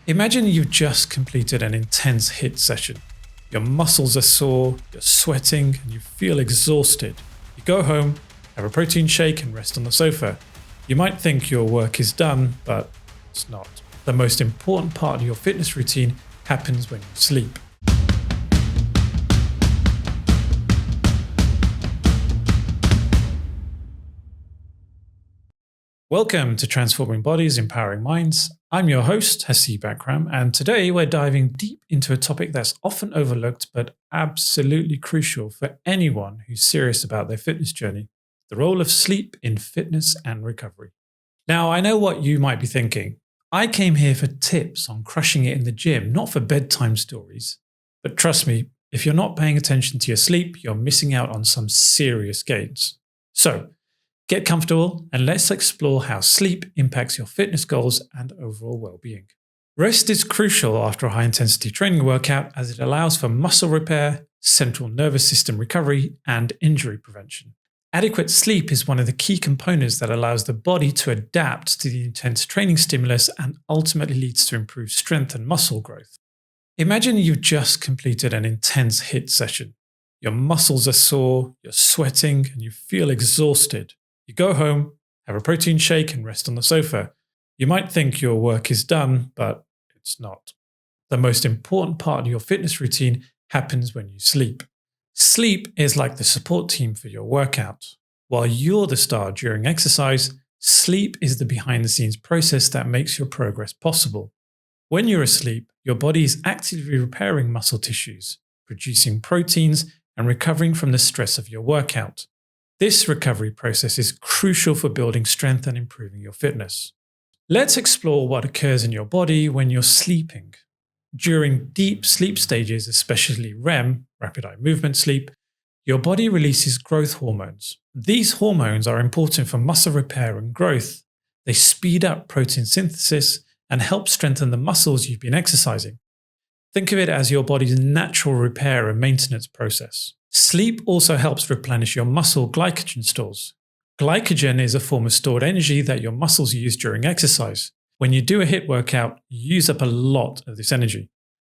Imagine you've just completed an intense HIIT session. Your muscles are sore, you're sweating, and you feel exhausted. You go home, have a protein shake, and rest on the sofa. You might think your work is done, but it's not. The most important part of your fitness routine happens when you sleep. Welcome to Transforming Bodies, Empowering Minds. I'm your host, Haseeb Akram, and today we're diving deep into a topic that's often overlooked but absolutely crucial for anyone who's serious about their fitness journey: the role of sleep in fitness and recovery. Now, I know what you might be thinking. I came here for tips on crushing it in the gym, not for bedtime stories. But trust me, if you're not paying attention to your sleep, you're missing out on some serious gains. So, get comfortable and let's explore how sleep impacts your fitness goals and overall well-being. Rest is crucial after a high-intensity training workout as it allows for muscle repair, central nervous system recovery, and injury prevention. Adequate sleep is one of the key components that allows the body to adapt to the intense training stimulus and ultimately leads to improved strength and muscle growth. Imagine you've just completed an intense HIIT session. Your muscles are sore, you're sweating, and you feel exhausted. You go home, have a protein shake, and rest on the sofa. You might think your work is done, but it's not. The most important part of your fitness routine happens when you sleep. Sleep is like the support team for your workout. While you're the star during exercise, sleep is the behind-the-scenes process that makes your progress possible. When you're asleep, your body is actively repairing muscle tissues, producing proteins, and recovering from the stress of your workout. This recovery process is crucial for building strength and improving your fitness. Let's explore what occurs in your body when you're sleeping. During deep sleep stages, especially REM, rapid eye movement sleep, your body releases growth hormones. These hormones are important for muscle repair and growth. They speed up protein synthesis and help strengthen the muscles you've been exercising. Think of it as your body's natural repair and maintenance process. Sleep also helps replenish your muscle glycogen stores. Glycogen is a form of stored energy that your muscles use during exercise. When you do a HIIT workout, you use up a lot of this energy.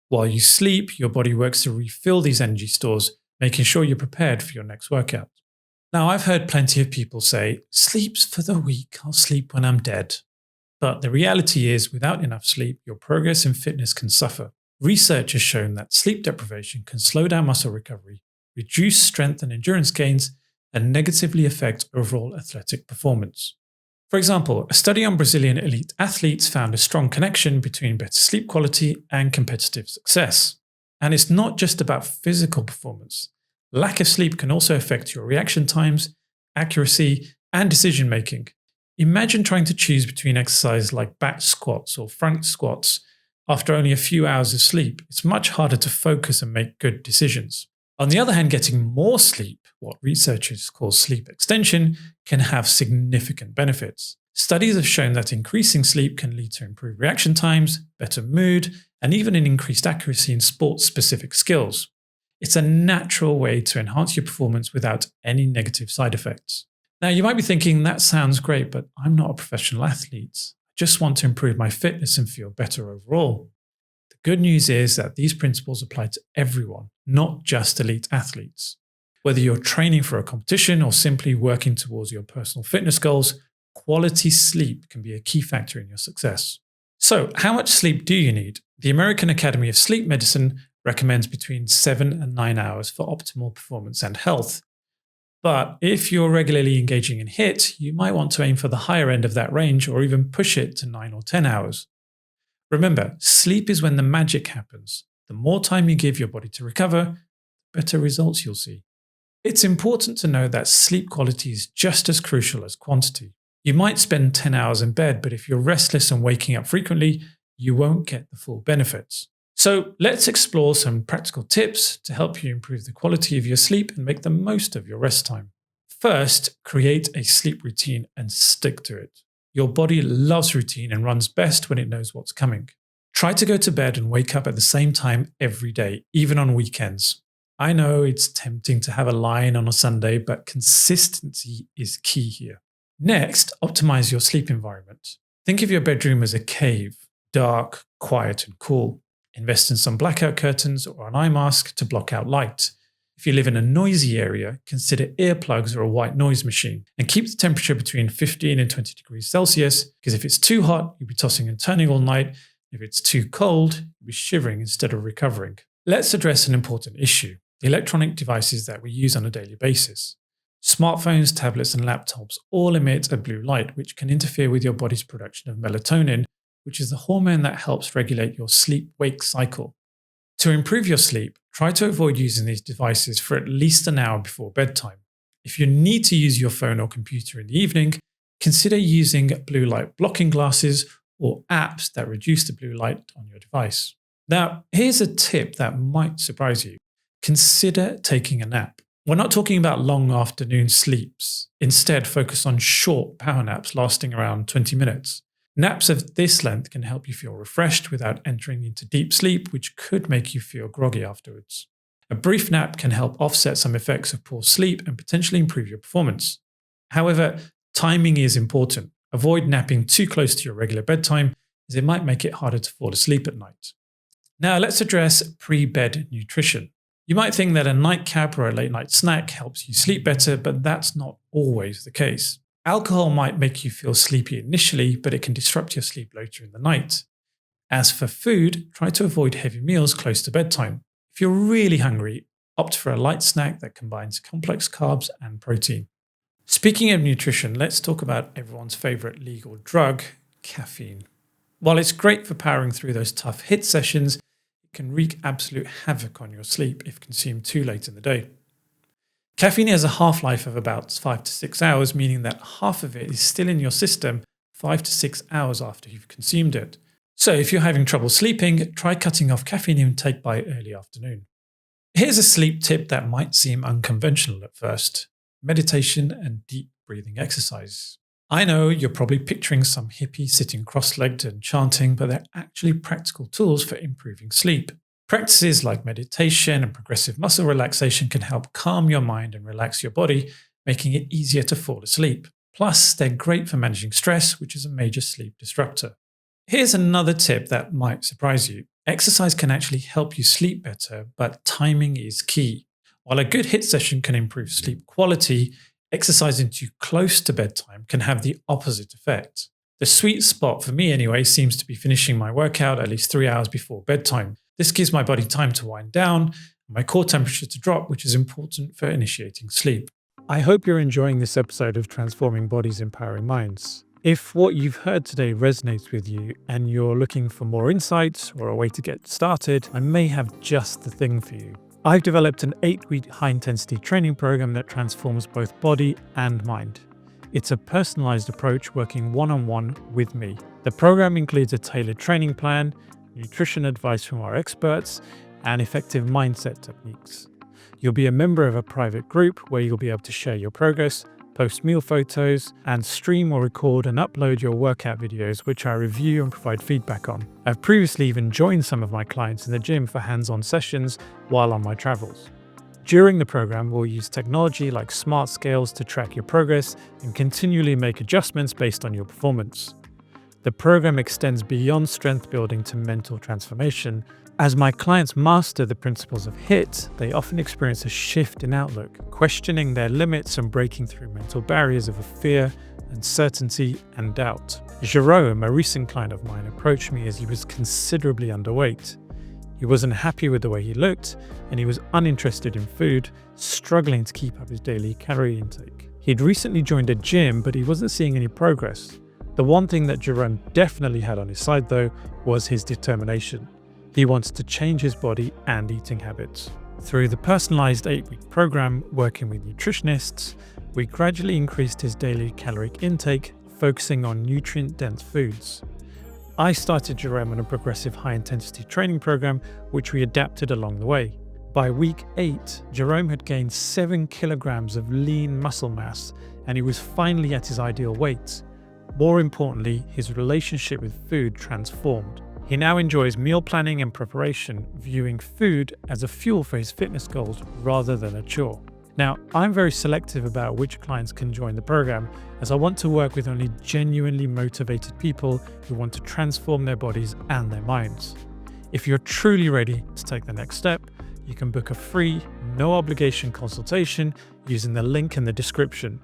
While you sleep, your body works to refill these energy stores, making sure you're prepared for your next workout. Now, I've heard plenty of people say, "Sleep's for the weak, I'll sleep when I'm dead." But the reality is, without enough sleep, your progress in fitness can suffer. Research has shown that sleep deprivation can slow down muscle recovery, reduce strength and endurance gains, and negatively affect overall athletic performance. For example, a study on Brazilian elite athletes found a strong connection between better sleep quality and competitive success. And it's not just about physical performance. Lack of sleep can also affect your reaction times, accuracy, and decision making. Imagine trying to choose between exercises like back squats or front squats after only a few hours of sleep. It's much harder to focus and make good decisions. On the other hand, getting more sleep, what researchers call sleep extension, can have significant benefits. Studies have shown that increasing sleep can lead to improved reaction times, better mood, and even an increased accuracy in sports-specific skills. It's a natural way to enhance your performance without any negative side effects. Now, you might be thinking, that sounds great, but I'm not a professional athlete. I just want to improve my fitness and feel better overall. The good news is that these principles apply to everyone, not just elite athletes. Whether you're training for a competition or simply working towards your personal fitness goals, quality sleep can be a key factor in your success. So, how much sleep do you need? The American Academy of Sleep Medicine recommends between 7 and 9 hours for optimal performance and health. But if you're regularly engaging in HIIT, you might want to aim for the higher end of that range or even push it to 9 or 10 hours. Remember, sleep is when the magic happens. The more time you give your body to recover, the better results you'll see. It's important to know that sleep quality is just as crucial as quantity. You might spend 10 hours in bed, but if you're restless and waking up frequently, you won't get the full benefits. So let's explore some practical tips to help you improve the quality of your sleep and make the most of your rest time. First, create a sleep routine and stick to it. Your body loves routine and runs best when it knows what's coming. Try to go to bed and wake up at the same time every day, even on weekends. I know it's tempting to have a lie-in on a Sunday, but consistency is key here. Next, optimize your sleep environment. Think of your bedroom as a cave, dark, quiet and cool. Invest in some blackout curtains or an eye mask to block out light. If you live in a noisy area, consider earplugs or a white noise machine, and keep the temperature between 15 and 20 degrees Celsius, because if it's too hot, you'll be tossing and turning all night. If it's too cold, you'll be shivering instead of recovering. Let's address an important issue: the electronic devices that we use on a daily basis. Smartphones, tablets, and laptops all emit a blue light, which can interfere with your body's production of melatonin, which is the hormone that helps regulate your sleep-wake cycle. To improve your sleep, try to avoid using these devices for at least an hour before bedtime. If you need to use your phone or computer in the evening, consider using blue light blocking glasses or apps that reduce the blue light on your device. Now, here's a tip that might surprise you. Consider taking a nap. We're not talking about long afternoon sleeps. Instead, focus on short power naps lasting around 20 minutes. Naps of this length can help you feel refreshed without entering into deep sleep, which could make you feel groggy afterwards. A brief nap can help offset some effects of poor sleep and potentially improve your performance. However, timing is important. Avoid napping too close to your regular bedtime, as it might make it harder to fall asleep at night. Now let's address pre-bed nutrition. You might think that a nightcap or a late night snack helps you sleep better, but that's not always the case. Alcohol might make you feel sleepy initially, but it can disrupt your sleep later in the night. As for food, try to avoid heavy meals close to bedtime. If you're really hungry, opt for a light snack that combines complex carbs and protein. Speaking of nutrition, let's talk about everyone's favorite legal drug, caffeine. While it's great for powering through those tough HIIT sessions, it can wreak absolute havoc on your sleep if consumed too late in the day. Caffeine has a half-life of about 5 to 6 hours, meaning that half of it is still in your system 5 to 6 hours after you've consumed it. So if you're having trouble sleeping, try cutting off caffeine intake by early afternoon. Here's a sleep tip that might seem unconventional at first: meditation and deep breathing exercise. I know you're probably picturing some hippie sitting cross-legged and chanting, but they're actually practical tools for improving sleep. Practices like meditation and progressive muscle relaxation can help calm your mind and relax your body, making it easier to fall asleep. Plus, they're great for managing stress, which is a major sleep disruptor. Here's another tip that might surprise you. Exercise can actually help you sleep better, but timing is key. While a good HIIT session can improve sleep quality, exercising too close to bedtime can have the opposite effect. The sweet spot for me anyway seems to be finishing my workout at least 3 hours before bedtime. This gives my body time to wind down and my core temperature to drop, which is important for initiating sleep. I hope you're enjoying this episode of Transforming Bodies, Empowering Minds. If what you've heard today resonates with you and you're looking for more insights or a way to get started, I may have just the thing for you. I've developed an 8-week high-intensity training program that transforms both body and mind. It's a personalized approach working one-on-one with me. The program includes a tailored training plan, nutrition advice from our experts, and effective mindset techniques. You'll be a member of a private group where you'll be able to share your progress, post meal photos, and stream or record and upload your workout videos, which I review and provide feedback on. I've previously even joined some of my clients in the gym for hands-on sessions while on my travels. During the program, we'll use technology like smart scales to track your progress and continually make adjustments based on your performance. The program extends beyond strength building to mental transformation. As my clients master the principles of HIIT, they often experience a shift in outlook, questioning their limits and breaking through mental barriers of fear, uncertainty, and doubt. Jerome, a recent client of mine, approached me as he was considerably underweight. He wasn't happy with the way he looked, and he was uninterested in food, struggling to keep up his daily calorie intake. He'd recently joined a gym, but he wasn't seeing any progress. The one thing that Jerome definitely had on his side, though, was his determination. He wants to change his body and eating habits. Through the personalized 8-week program, working with nutritionists, we gradually increased his daily caloric intake, focusing on nutrient-dense foods. I started Jerome on a progressive high-intensity training program, which we adapted along the way. By week 8, Jerome had gained 7 kilograms of lean muscle mass, and he was finally at his ideal weight. More importantly, his relationship with food transformed. He now enjoys meal planning and preparation, viewing food as a fuel for his fitness goals rather than a chore. Now, I'm very selective about which clients can join the program, as I want to work with only genuinely motivated people who want to transform their bodies and their minds. If you're truly ready to take the next step, you can book a free, no obligation consultation using the link in the description.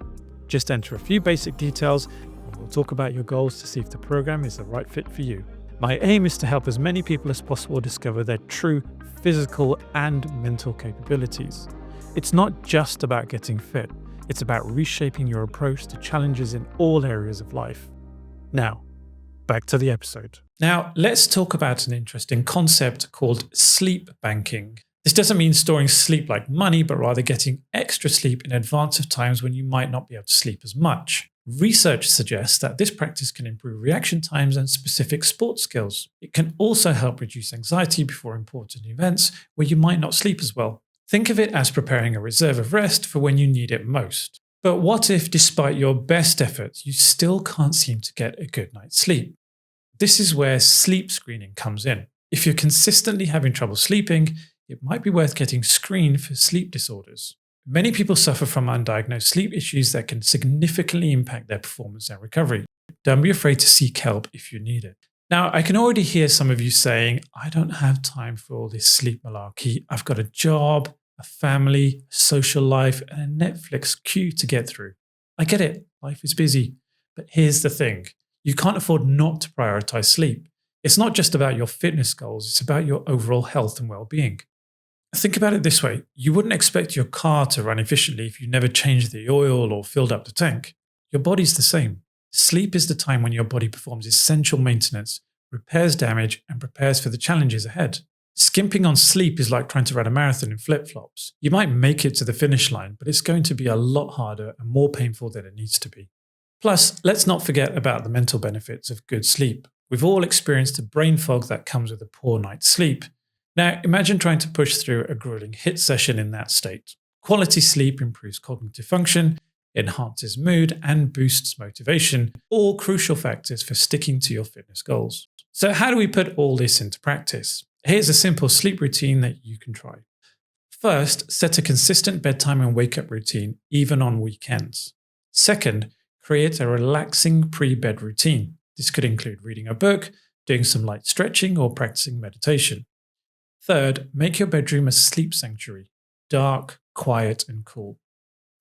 Just enter a few basic details and we'll talk about your goals to see if the program is the right fit for you. My aim is to help as many people as possible discover their true physical and mental capabilities. It's not just about getting fit, it's about reshaping your approach to challenges in all areas of life. Now, back to the episode. Now, let's talk about an interesting concept called sleep banking. This doesn't mean storing sleep like money, but rather getting extra sleep in advance of times when you might not be able to sleep as much. Research suggests that this practice can improve reaction times and specific sports skills. It can also help reduce anxiety before important events where you might not sleep as well. Think of it as preparing a reserve of rest for when you need it most. But what if, despite your best efforts, you still can't seem to get a good night's sleep? This is where sleep screening comes in. If you're consistently having trouble sleeping, it might be worth getting screened for sleep disorders. Many people suffer from undiagnosed sleep issues that can significantly impact their performance and recovery. Don't be afraid to seek help if you need it. Now, I can already hear some of you saying, I don't have time for all this sleep malarkey. I've got a job, a family, a social life, and a Netflix queue to get through. I get it, life is busy. But here's the thing, you can't afford not to prioritize sleep. It's not just about your fitness goals, it's about your overall health and well-being. Think about it this way, you wouldn't expect your car to run efficiently if you never changed the oil or filled up the tank. Your body's the same. Sleep is the time when your body performs essential maintenance, repairs damage, and prepares for the challenges ahead. Skimping on sleep is like trying to run a marathon in flip-flops. You might make it to the finish line, but it's going to be a lot harder and more painful than it needs to be. Plus, let's not forget about the mental benefits of good sleep. We've all experienced the brain fog that comes with a poor night's sleep. Now, imagine trying to push through a grueling HIIT session in that state. Quality sleep improves cognitive function, enhances mood, and boosts motivation, all crucial factors for sticking to your fitness goals. So how do we put all this into practice? Here's a simple sleep routine that you can try. First, set a consistent bedtime and wake-up routine, even on weekends. Second, create a relaxing pre-bed routine. This could include reading a book, doing some light stretching, or practicing meditation. Third, make your bedroom a sleep sanctuary, dark, quiet, and cool.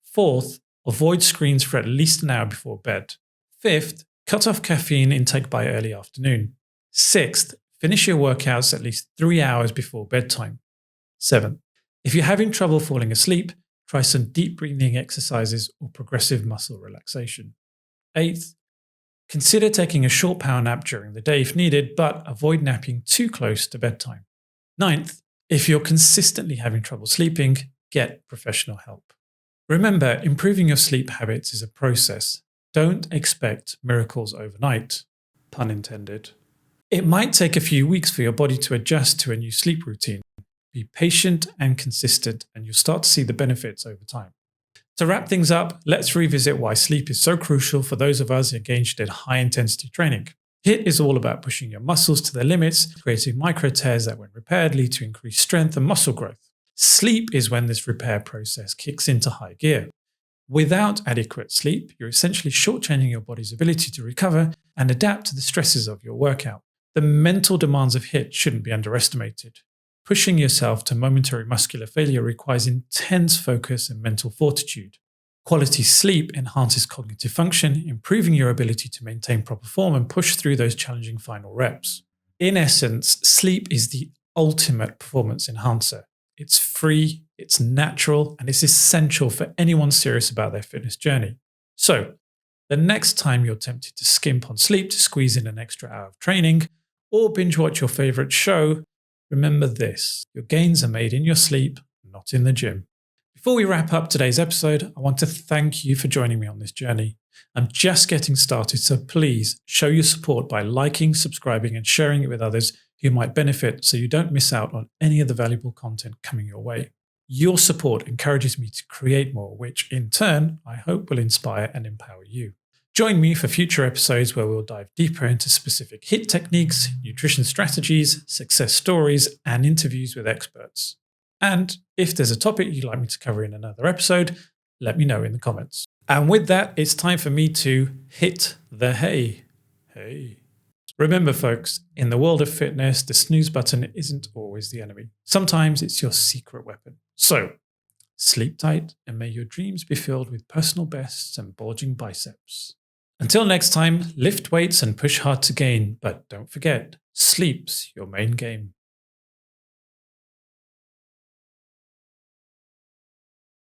Fourth, avoid screens for at least an hour before bed. Fifth, cut off caffeine intake by early afternoon. Sixth, finish your workouts at least 3 hours before bedtime. Seventh, if you're having trouble falling asleep, try some deep breathing exercises or progressive muscle relaxation. Eighth, consider taking a short power nap during the day if needed, but avoid napping too close to bedtime. Ninth, if you're consistently having trouble sleeping, get professional help. Remember, improving your sleep habits is a process. Don't expect miracles overnight, pun intended. It might take a few weeks for your body to adjust to a new sleep routine. Be patient and consistent, and you'll start to see the benefits over time. To wrap things up, let's revisit why sleep is so crucial for those of us engaged in high-intensity training. HIIT is all about pushing your muscles to their limits, creating micro tears that, when repaired, lead to increased strength and muscle growth. Sleep is when this repair process kicks into high gear. Without adequate sleep, you're essentially shortchanging your body's ability to recover and adapt to the stresses of your workout. The mental demands of HIIT shouldn't be underestimated. Pushing yourself to momentary muscular failure requires intense focus and mental fortitude. Quality sleep enhances cognitive function, improving your ability to maintain proper form and push through those challenging final reps. In essence, sleep is the ultimate performance enhancer. It's free, it's natural, and it's essential for anyone serious about their fitness journey. So, the next time you're tempted to skimp on sleep to squeeze in an extra hour of training, or binge watch your favorite show, remember this: your gains are made in your sleep, not in the gym. Before we wrap up today's episode, I want to thank you for joining me on this journey. I'm just getting started, so please show your support by liking, subscribing, and sharing it with others who might benefit so you don't miss out on any of the valuable content coming your way. Your support encourages me to create more, which in turn, I hope will inspire and empower you. Join me for future episodes where we'll dive deeper into specific HIIT techniques, nutrition strategies, success stories, and interviews with experts. And if there's a topic you'd like me to cover in another episode, let me know in the comments. And with that, it's time for me to hit the hay. Hey. Remember, folks, in the world of fitness, the snooze button isn't always the enemy. Sometimes it's your secret weapon. So, sleep tight and may your dreams be filled with personal bests and bulging biceps. Until next time, lift weights and push hard to gain, but don't forget, sleep's your main game.